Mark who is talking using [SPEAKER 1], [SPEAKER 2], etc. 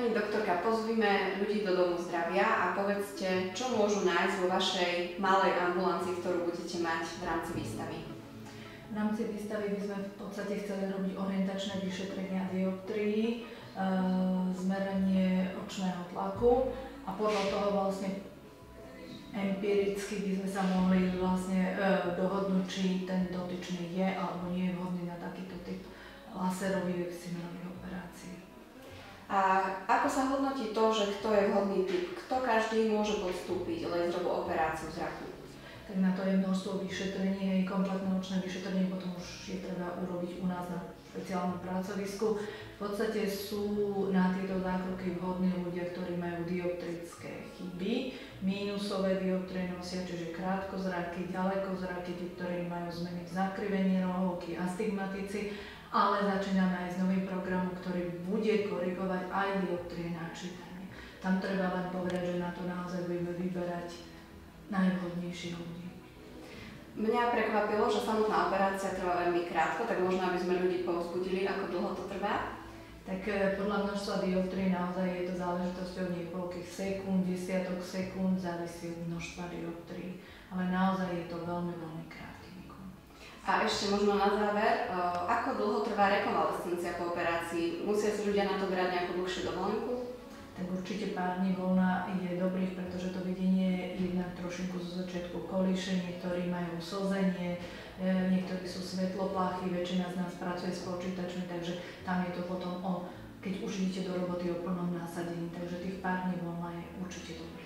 [SPEAKER 1] Pani doktorka, pozvime ľudí do Domu zdravia a povedzte, čo môžu nájsť vo vašej malej ambulancii, ktorú budete mať v rámci výstavy.
[SPEAKER 2] V rámci výstavy by sme v podstate chceli robiť orientačné vyšetrenia dioptrií, zmeranie očného tlaku a podľa toho vlastne empiricky by sme sa mohli vlastne dohodnúť, či ten dotyčný je alebo nie je vhodný na takýto typ laserových excimerových operácií.
[SPEAKER 1] A ako sa hodnotí to, že kto je vhodný typ? Kto každý môže podstúpiť laserovú operáciu zraku?
[SPEAKER 2] Tak na to je množstvo vyšetrení, kompletné očné vyšetrenie potom už je treba urobiť u nás na špeciálnom pracovisku. V podstate sú na tieto zákroky vhodní ľudia, ktorí majú dioptrické chyby, mínusové dioptrie nosia, čiže krátkozraky, ďalekozraky, tí, ktorí majú zmeny v zakrivení rohovky, astigmatici, ale začíname aj s novým programom, ktorý bude korigovať aj dioptrie na čítanie. Tam treba len povedať, že na to naozaj budeme vyberať najvhodnejších ľudí.
[SPEAKER 1] Mňa prekvapilo, že samotná operácia trvá veľmi krátko, tak možno aby sme ľudí povzbudili, ako dlho to trvá.
[SPEAKER 2] Tak podľa množstva dioptrií naozaj je to záležitosťou niekoľkých sekúnd, desiatok sekúnd, závisí od množstva dioptrií, ale naozaj je to veľmi, veľmi krátky výkon.
[SPEAKER 1] A ešte možno na záver, ako dlho trvá rekonvalescencia po operácii? Musia si ľudia na to brať nejakú dlhšiu dovolenku?
[SPEAKER 2] Tak určite pár dní voľna je dobrých, pretože to videnie je jednak trošinku zo začiatku kolíše, niektorí majú slzenie, niektorí sú svetloplachy, väčšina z nás pracuje s počítačmi, takže tam je to potom keď už idete do roboty o plnom násadení, takže tých pár dní voľna je určite dobré.